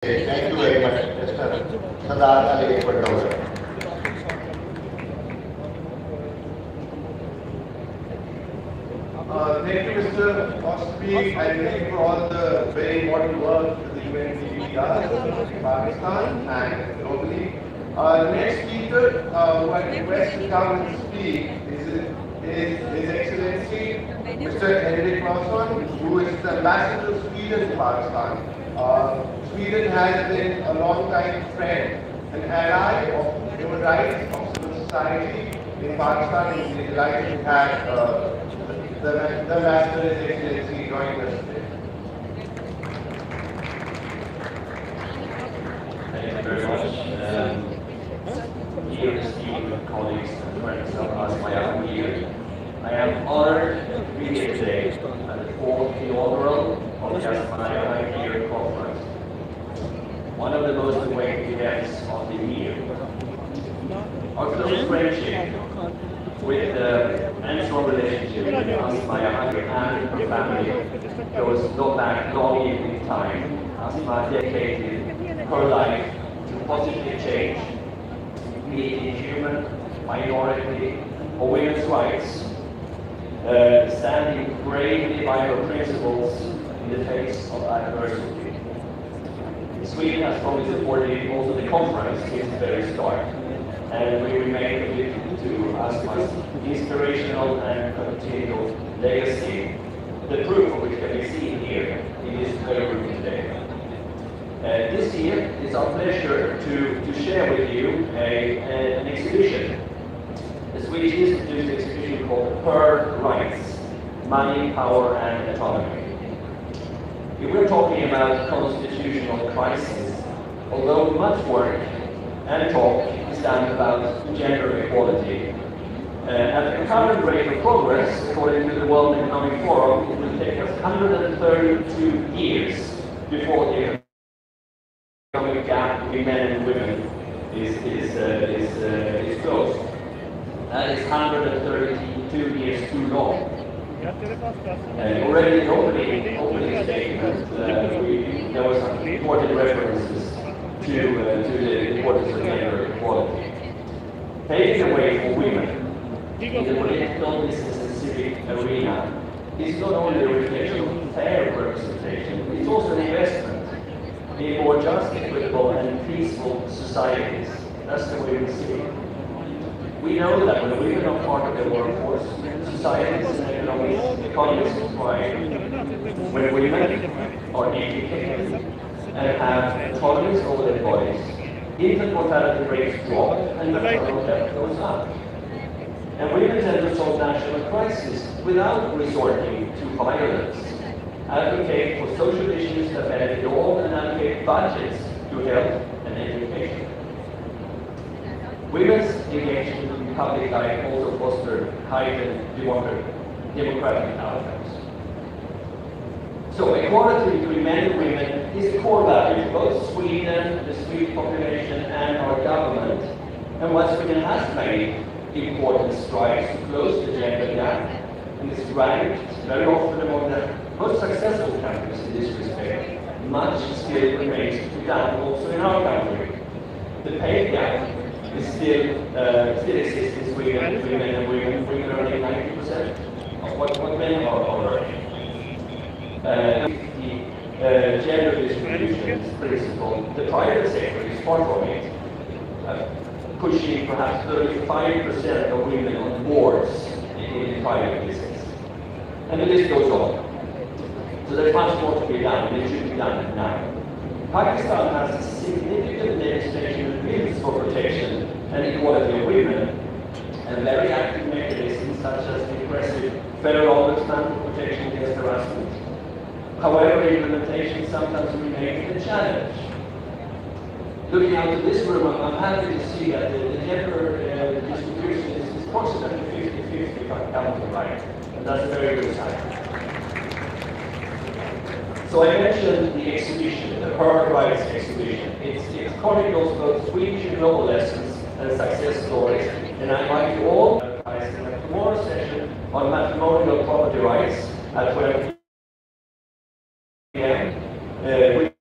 Thank you very much, Mr. Sadar Ali Pandora. Thank you, Mr. Osby, and thank you for all the very important work that the UNDP does in Pakistan and globally. The next speaker who I request to come and speak is His Excellency Mr. Henrik Claesson, who is the Ambassador of Sweden to Pakistan. Sweden has been a long-time friend and ally of human rights, of civil society in Pakistan, and we are delighted to have the Ambassador, His Excellency, joining us today. Thank you very much. Dear esteemed colleagues and friends of Asma here, I am honored to be here today at the fourth inaugural of the Asma here Confrence, one of the most awaited events of the year. Our close friendship with and strong relationship with Asma and her family goes not back long in time. Asma dedicated her life to positive change, be it in human, minority, or women's rights, standing bravely by her principles in the face of adversity. Sweden has strongly supported also the conference since the very start, and we remain committed to Asma's inspirational and continual legacy, the proof of which can be seen here in this very room today. This year, it's our pleasure to share with you an exhibition, a Swedish Institute exhibition called Her Rights, Money, Power and Autonomy. If we're talking about constitutional crisis, although much work and talk is done about gender equality, at the current rate of progress, according to the World Economic Forum, it will take us 132 years before the economic gap between men and women is closed. That is 132 years too long. Already in the opening statement, there was some important references to the importance of gender equality. Paving the way for women in the political, business and civic arena is not only a reflection of fair representation, it's also an investment in more just, equitable and peaceful societies. That's the way we see it. We know that when women are part of the workforce, societies and economies thrive. When women are educated and have autonomy over their bodies, infant mortality rates drop and maternal death goes up. And women tend to solve national crises without resorting to violence, advocate for social issues that benefit all, and allocate budgets to health and education. Women's engagement in public life also foster heightened democratic outcomes. So equality between men and women is a core value of both Sweden, the Swedish population, and our government. And while Sweden has made important strides to close the gender gap, and is ranked very often among the most successful countries in this respect, much still remains to be done also in our country. The pay gap is still exists in Sweden between men and women. Women are earning 90% of what men are earning. The gender distribution principle, the private sector is far from it, pushing perhaps 35% of women on boards in private business. And the list goes on. So there's much more to be done, and it should be done now. Pakistan has significant legislation and bills for protection and equality of women, and very active mechanisms such as the impressive Federal Ombudsman for protection against harassment. However, implementation sometimes remains a challenge. Looking out of this room, I'm happy to see that the gender distribution is approximately 50-50 if I'm counting right, and that's a very good sign. So I mentioned the exhibition, the Her Rights exhibition. It chronicles both Swedish and global lessons and success stories, and I invite you all to tomorrow's session on matrimonial property rights at 12 p.m. Which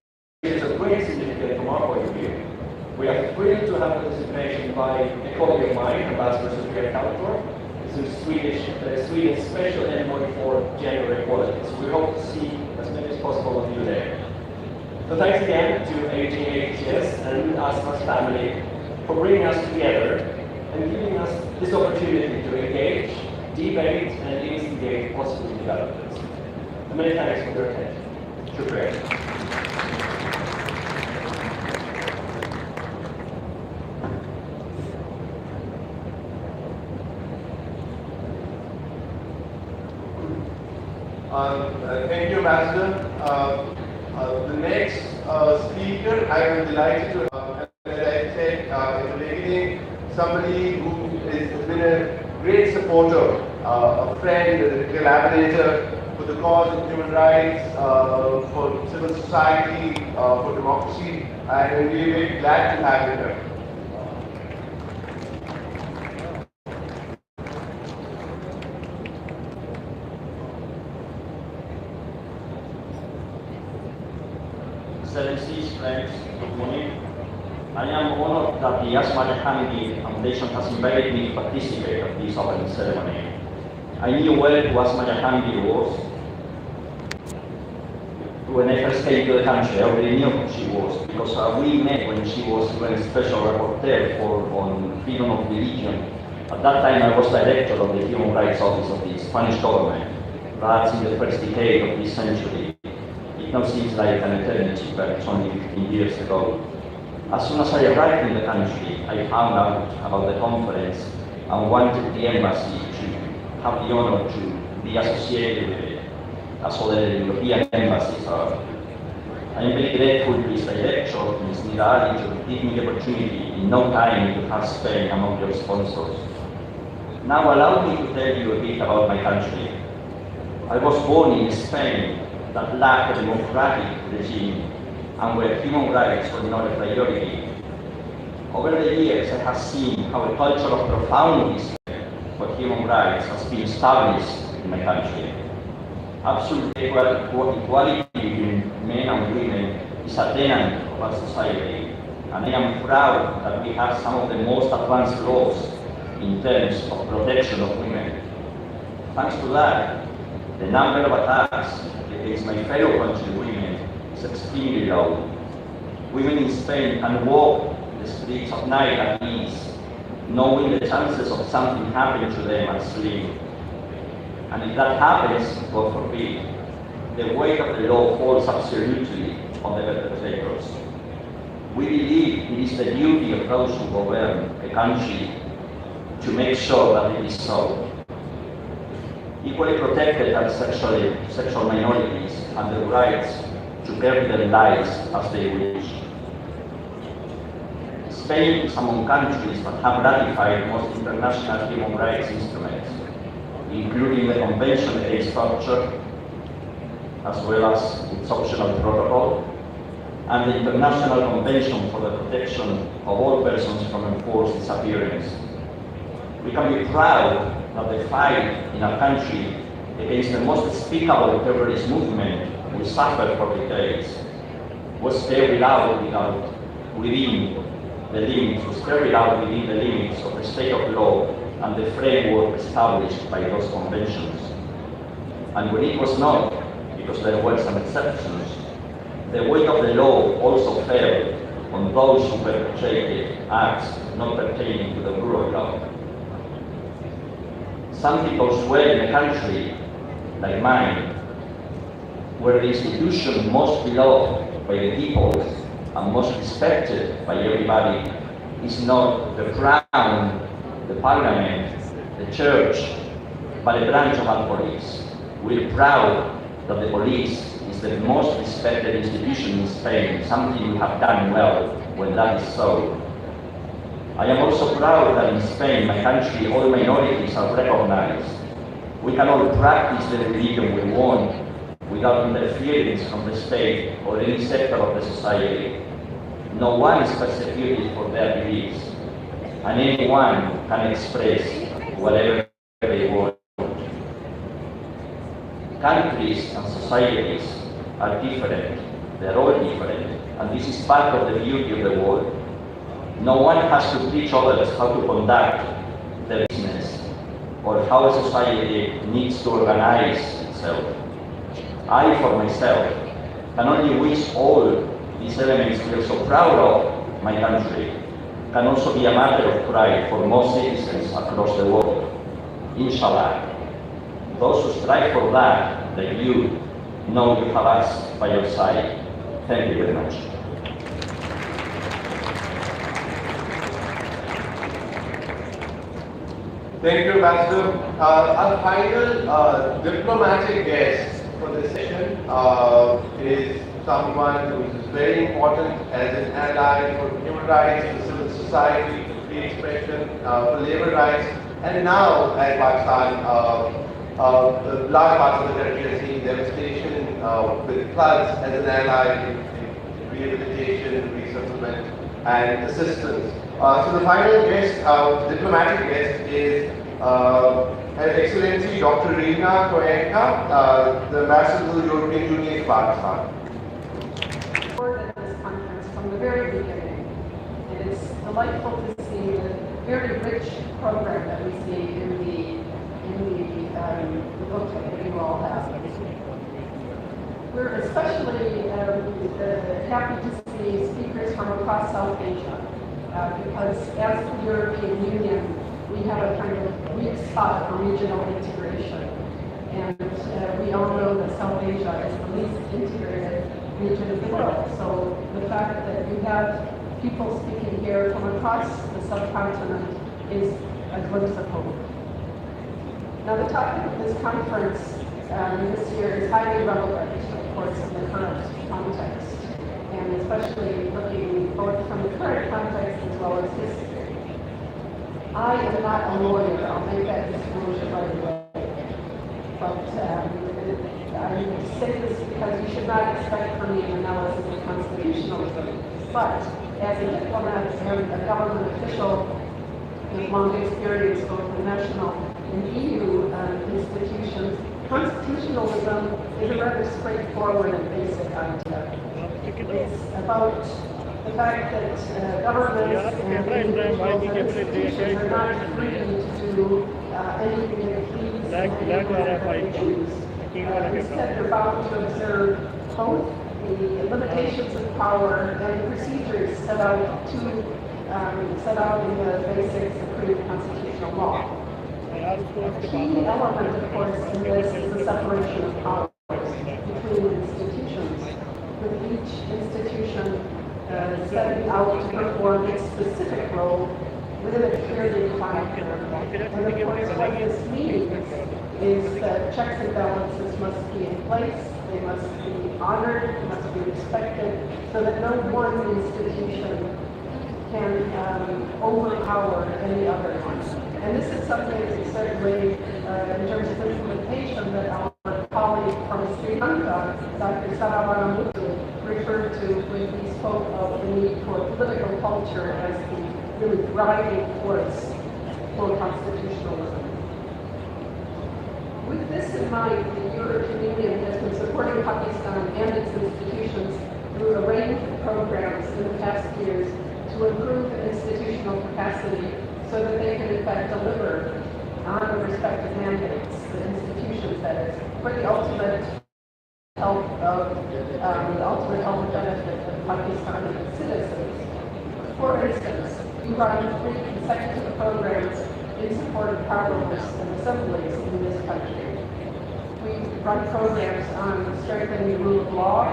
is a great We are thrilled to have participation by a colleague of mine, Ambassador Sofia Kaltor, Sweden's special envoy for gender equality. So we hope to see as many as possible of you there. So thanks again to AGHS and Asma's family for bringing us together and giving us this opportunity to engage, debate, and instigate possible developments. And many thanks for your attention. Shukriya. Thank you, Ambassador. The next speaker, I am delighted to, as I said in the beginning, somebody who has been a great supporter, a friend, a collaborator for the cause of human rights, for civil society, for democracy, and we are very glad to have you here. Excellencies, friends, good morning. I am honored that the Asma Foundation has invited me to participate in this opening ceremony. I knew well who Asma was. When I first came to the country, I already knew who she was because we met when she was even special rapporteur on freedom of religion. At that time, I was director of the Human Rights Office of the Spanish government. That's in the first decade of this century. It now seems like an eternity, but it's only 15 years ago. As soon as I arrived in the country, I found out about the conference and wanted the embassy to have the honor to be associated with it, as other European embassies are. I am very grateful to this director, Ms. Nidali, to give me the opportunity in no time to have Spain among your sponsors. Now allow me to tell you a bit about my country. I was born in Spain, that lacked a democratic regime and where human rights were not a priority. Over the years, I have seen how a culture of profound respect for human rights has been established in my country. Absolute equality between men and women is a tenet of our society, and I am proud that we have some of the most advanced laws in terms of protection of women. Thanks to that, the number of attacks against my fellow countrywomen is extremely low. Women in Spain can walk the streets at night at ease, knowing the chances of something happening to them are slim. And if that happens, God forbid, the weight of the law falls absolutely on the perpetrators. We believe it is the duty of those who govern a country to make sure that it is so. Equally protected are sexual minorities and their rights to bear their lives as they wish. Spain is among countries that have ratified most international human rights instruments, including the Convention Against Torture, as well as its optional protocol, and the International Convention for the Protection of All Persons from Enforced Disappearance. We can be proud that the fight in our country against the most despicable terrorist movement we suffered for decades was carried out within the limits of the state of law and the framework established by those conventions. And when it was not, because there were some exceptions, the weight of the law also fell on those who perpetrated acts not pertaining to the rule of law. Some people swear in a country like mine, where the institution most beloved by the people and most respected by everybody is not the crown, the parliament, the church, but a branch of our police. We're proud that the police is the most respected institution in Spain, something we have done well when that is so. I am also proud that in Spain, my country, all minorities are recognized. We can all practice the religion we want without interference from the state or any sector of the society. No one is persecuted for their beliefs, and anyone can express whatever they want. Countries and societies are different. They're all different, and this is part of the beauty of the world. No one has to teach others how to conduct the business or how a society needs to organize itself. I, for myself, can only wish all these elements we are so proud of my country can also be a matter of pride for most citizens across the world. Inshallah, those who strive for that, like you, know you have us by your side. Thank you very much. Thank you, Ambassador. Our final diplomatic guest for this session is someone who is very important as an ally for human rights, for civil society, for free expression, for labor rights, and now as Pakistan, large parts of the country are seeing devastation with floods, as an ally in rehabilitation, resettlement, and assistance. So the final guest, diplomatic guest, is Her Excellency Dr. Reena Koyenka, the Ambassador to the European Union, Pakistan. At this conference from the very beginning, and it's delightful to see the very rich program that we see in the booklet that you all have. We're especially happy to see speakers from across South Asia, because as the European Union, we have a kind of weak spot for regional integration. And we all know that South Asia is the least integrated region of the world. So the fact that you have people speaking here from across the subcontinent is a glimpse of hope. Now the topic of this conference this year is highly relevant, of course, in the current context, and especially looking both from the current context as well as history. I am not a lawyer, I'll make that disclosure right away. But I say this because you should not expect from me an analysis of constitutionalism. But as a diplomat and a government official with long experience both in national and EU institutions, constitutionalism is a rather straightforward and basic idea. It's about the fact that governments and individuals and institutions are not free to do anything they please and they choose. Instead, they're bound to observe both the limitations of power and the procedures set out in the basics of creating constitutional law. A key element, of course, in this is the separation of powers between institutions, with each institution setting out to perform its specific role within a clearly defined term. And of course, what this means is that checks and balances must be in place, they must be honored, they must be respected, so that no one institution can overpower any other one. And this is something that certainly, in terms of implementation, that our colleague from Sri Lanka, Dr. Saravanan, referred to when he spoke of the need for political culture as the really driving force for constitutionalism. With this in mind, the European Union has been supporting Pakistan and its institutions through a range of programs in the past years to improve institutional capacity so that they can in fact deliver on the respective mandates, the institutions that is, for the ultimate health and benefit of Pakistani citizens. For instance, we run 3 consecutive programs in support of parliaments and assemblies in this country. We run programs on strengthening the rule of law,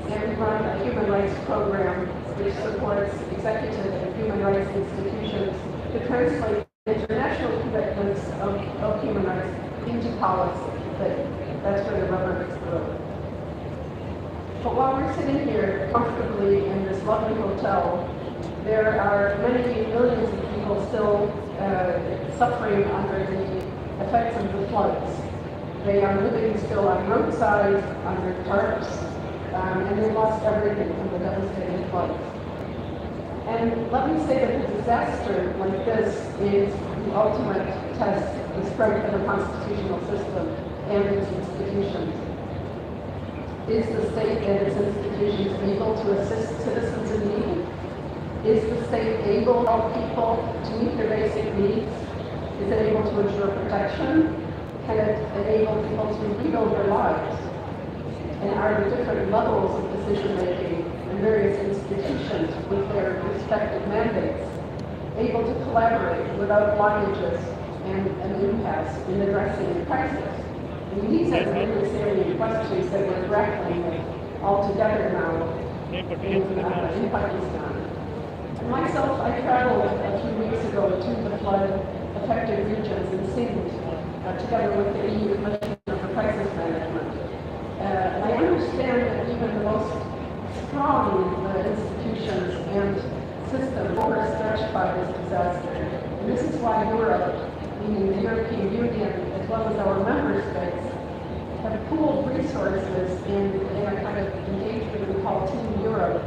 and we run a human rights program which supports executive and human rights institutions to translate international commitments of human rights into policy. That's where the rubber meets the road. But while we're sitting here comfortably in this lovely hotel, there are many millions of people still suffering under the effects of the floods. They are living still on roadsides, under tarps, and they lost everything from the devastating floods. And let me say that a disaster like this is the ultimate test of the strength of a constitutional system and its institutions. Is the state and its institutions able to assist citizens in need? Is the state able to help people to meet their basic needs? Is it able to ensure protection? Can it enable people to rebuild their lives? And are the different levels of decision making in various institutions with their respective mandates able to collaborate without blockages and an impasse in addressing the crisis? And these are the really salient questions that we're grappling with all together now in Pakistan. And myself, I traveled a few weeks ago to the flood-affected regions in Sindh, together with the EU Commissioner for Crisis Management. And I understand that even the most strong institutions and systems were overstretched by this disaster. And this is why Europe, meaning the European Union, as well as our member states, have pooled resources in a kind of engagement we call Team Europe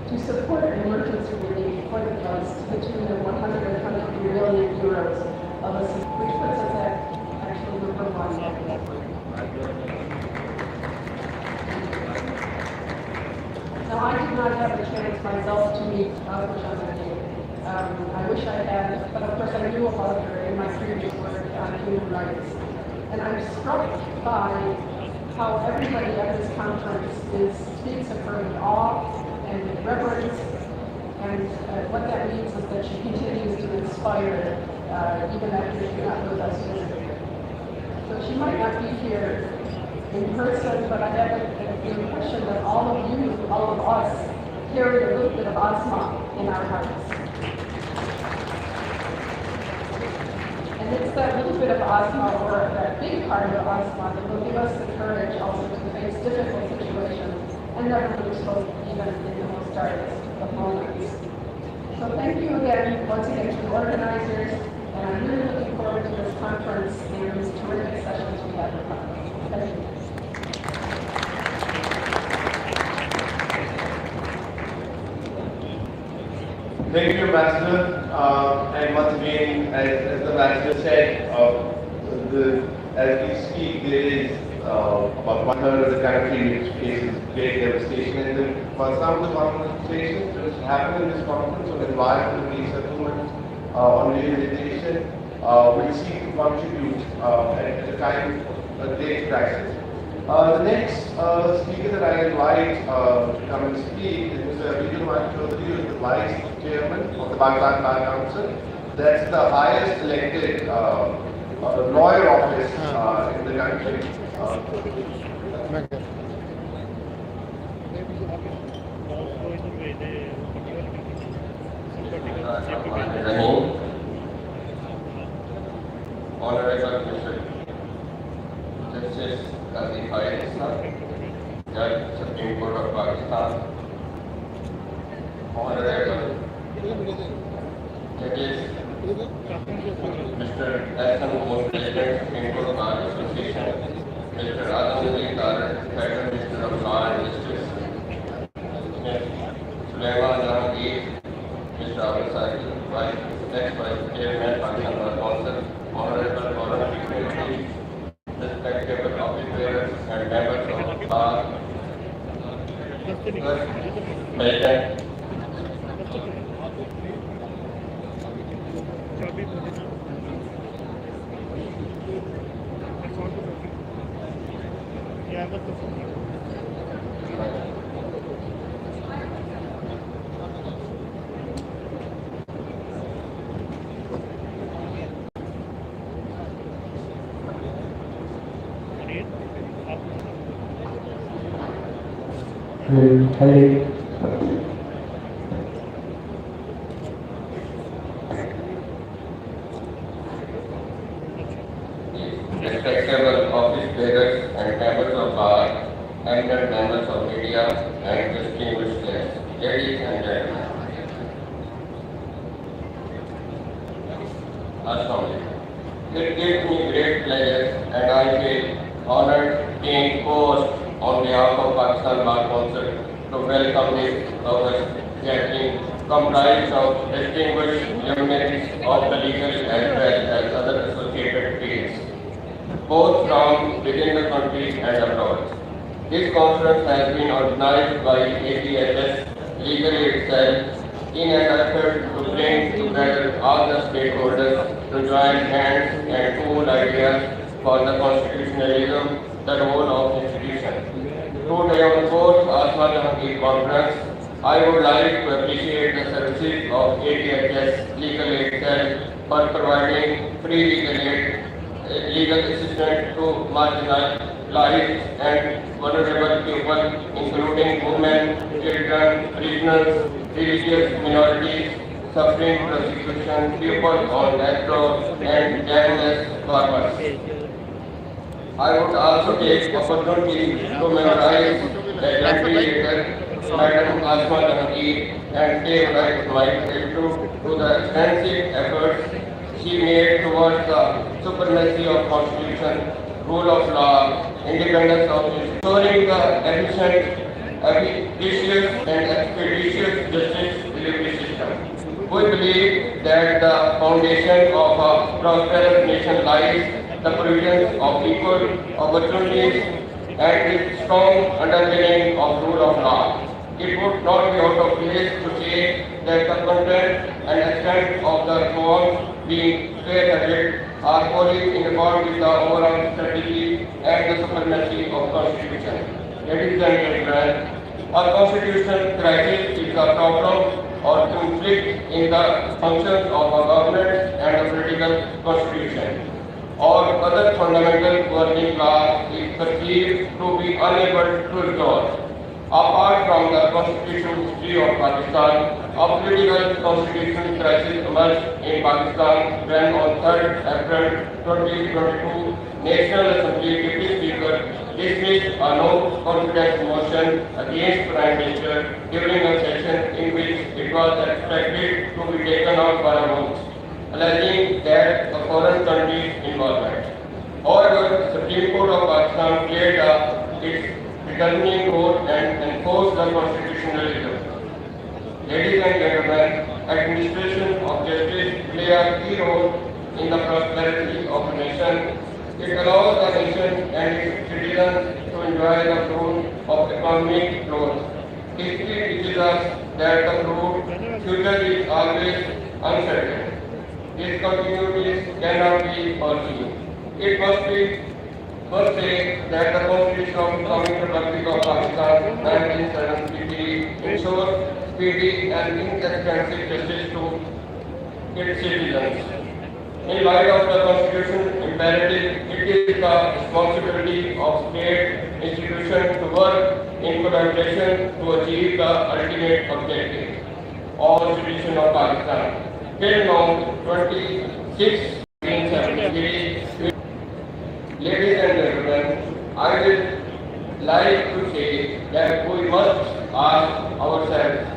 to support emergency relief for the floods to the tune of 123 billion euros of assistance, which puts us at actually number one. Now, I did not have a chance myself to meet Jangeer. I wish I had, but of course I knew about her in my previous work on human rights. And I'm struck by how everybody at this conference speaks of her with awe and reverence, and what that means is that she continues to inspire even after she's not with us physically. So she might not be here in person, but I have the impression that all of you, all of us, carry a little bit of Asma in our hearts. And it's that little bit of Asma, or that big part of Asma, that will give us the courage also to face difficult situations and never lose hope, even in the most darkest of moments. So thank you again, once again, to the organizers, and I'm really looking forward to this conference and these terrific sessions we have with them. Thank you. Thank you, Ambassador. And once again, as the Ambassador said, as we speak, there is about one-third of the country which faces great devastation. And for some of the conversations which happen in this conference on environmental resettlement, on rehabilitation, will seek to contribute at a time of great crisis. The next speaker that I invite to come and speak is Mr. Abhijit Chaudhary, who is the Vice Chairman of the Pakistan Bar Council. That's the highest elected lawyer office in the country. Honorable Mr. Justice Asma, Judge Supreme Court of Pakistan, Honorable Judges, Mr. Asma, President, Supreme Court Bar Association, Mr. Adam Dar, Federal Minister of Law and Justice, Sulaiman Jangeer, Mr. Abdul Saki, Ex-Vice Chairman, Pakistan Bar Council, Honorable Foreign Secretary, respectable office bearers and members of the bar, President, respectable office bearers and members of bar, eminent members of media, and distinguished guests, ladies and gentlemen. Asma, it gives me great pleasure and I feel honored being host on behalf of Pakistan Bar Council to welcome this august gathering comprised of distinguished luminaries of the legal as well as other associated fields, both from within the country and abroad. This conference has been organized by APSS Legally itself in an effort to bring together all the stakeholders to join hands and pool ideas for the constitutionalism, the role of institutions. Today on fourth Asma Conference, I would like to appreciate the services of ATHS Legal Aid Cell for providing free legal assistance to marginalized and vulnerable people, including women, children, prisoners, religious minorities, suffering persecution, people on death row, and journalists farmers. I would also take opportunity to memorize the country leader, Madam Asma and take my gratitude to the extensive efforts she made towards the supremacy of Constitution, rule of law, independence of ensuring the efficient, efficacious and expeditious justice delivery system. We believe that the foundation of a prosperous nation lies the provisions of equal opportunities and with strong underpinning of rule of law. It would not be out of place to say that the content and extent of the reforms being spearheaded are wholly in accord with the overall strategy and the supremacy of Constitution. Ladies and gentlemen, a constitutional crisis is a problem or conflict in the functions of a government and a political constitution or other fundamental governing law is perceived to be unable to resolve. Apart from the constitutional history of Pakistan, a political constitutional crisis emerged in Pakistan when on 3rd April 2022, National Assembly Deputy Speaker dismissed a no confidence motion against Prime Minister during a session in which it was expected to be taken up by a vote, alleging that a foreign country's involvement. However, the Supreme Court of Pakistan played its determining role and enforced the constitutionalism. Ladies and gentlemen, administration of justice play a key role in the prosperity of a nation. It allows the nation and its citizens to enjoy the fruit of economic growth. History teaches us that the future is always uncertain. Its continuities cannot be foreseen. It must say that the Constitution of the Islamic Republic of Pakistan 1973 ensures speedy and inexpensive justice to its citizens. In light of the Constitution imperative, it is the responsibility of state institutions to work in collaboration to achieve the ultimate objective of the Constitution of Pakistan. Till now, 26 1973. Ladies and gentlemen, I would like to say that we must ask ourselves,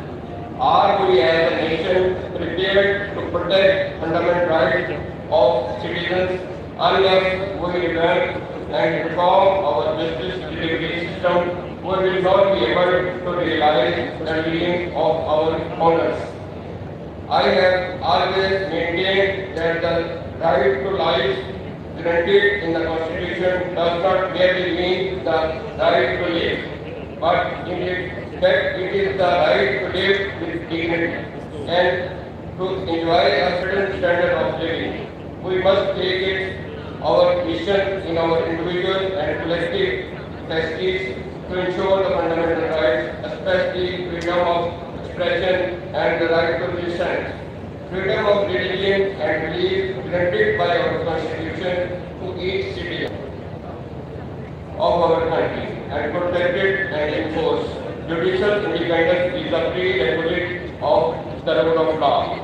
are we as a nation prepared to protect fundamental rights of citizens unless we revamp and reform our justice delivery system? We will not be able to realize the dream of our owners. I have always maintained that the right to life granted in the Constitution does not merely mean the right to live, but in fact it is the right to live with dignity and to enjoy a certain standard of living. We must take it our mission in our individual and collective capacities to ensure the fundamental rights, especially freedom of expression and the right to dissent. Freedom of religion and belief granted by our Constitution to each citizen of our country and protected and enforced. Judicial independence is a prerequisite of the rule of law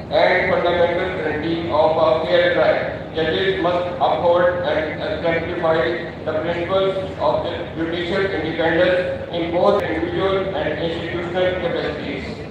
and fundamental guarantee of a fair trial. Judges must uphold and exemplify the principles of judicial independence in both individual and institutional capacities.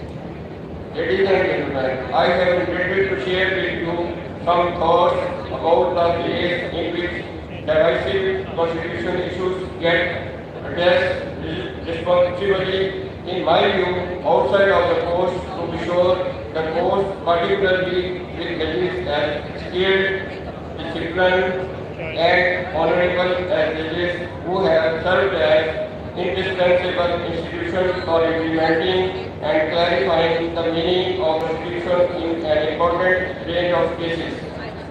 Ladies and gentlemen, I have intended to share with you some thoughts about the ways in which divisive constitutional issues get addressed responsibly. In my view, outside of the courts, to be sure, the courts, particularly with judges as skilled, disciplined, and honorable as judges who have served as indispensable institution for implementing and clarifying the meaning of Constitution in an important range of cases.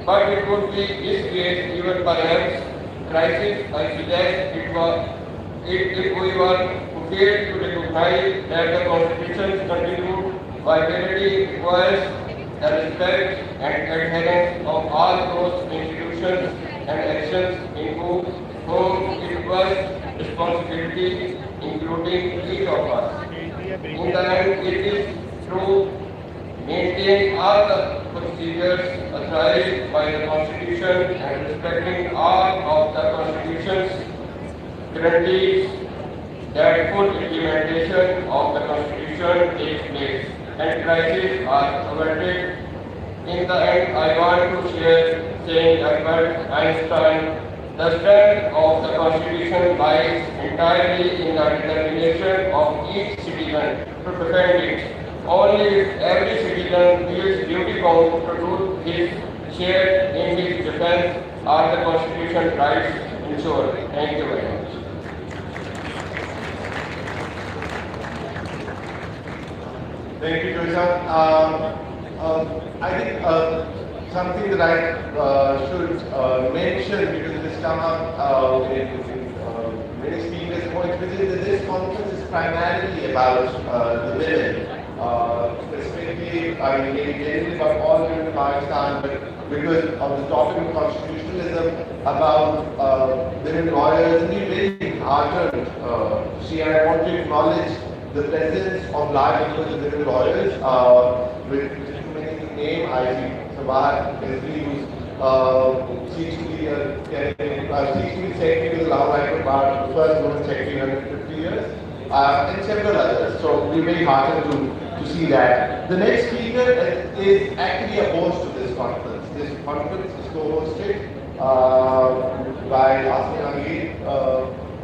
But it would be this case even perhaps crisis. I suggest if we were to fail to recognize that the Constitution's continued viability requires the respect and adherence of all those institutions and actions in whom it was responsibility, including each of us. In the end, it is through maintaining all the procedures authorized by the Constitution and respecting all of the Constitution's guarantees that full implementation of the Constitution takes place and crises are averted. In the end, I want to share saying Albert Einstein, the strength of the Constitution lies entirely in the determination of each citizen to defend it. Only if every citizen feels duty bound to do his share in his defense are the Constitution rights ensured. Thank you very much. Thank you, Joyce. I think something that I should mention, because this come up in many speakers' points, which is that this conference is primarily about the women. Specifically, I mean, generally about all women in Pakistan, but because of the topic of constitutionalism, about women lawyers, and we're very heartened. I want to acknowledge the presence of large numbers of women lawyers, with too many to name. I see Sabah Rizvi, who seeks to be secretary to the Lahore High Court Bar, the first woman secretary in 150 years, and several others. So we're very heartened to see that. The next speaker is actually a host of this conference. This conference is co-hosted by Asma Jangeer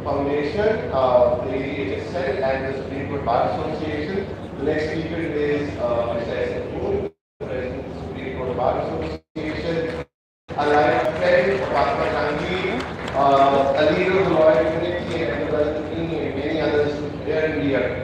Foundation, the AHSL, and the Supreme Court Bar Association. The next speaker is Mr. Asma, the President of the Supreme Court Bar Association, a life friend of Asma Jangeer, a leader of the lawyer community, and many others here in India.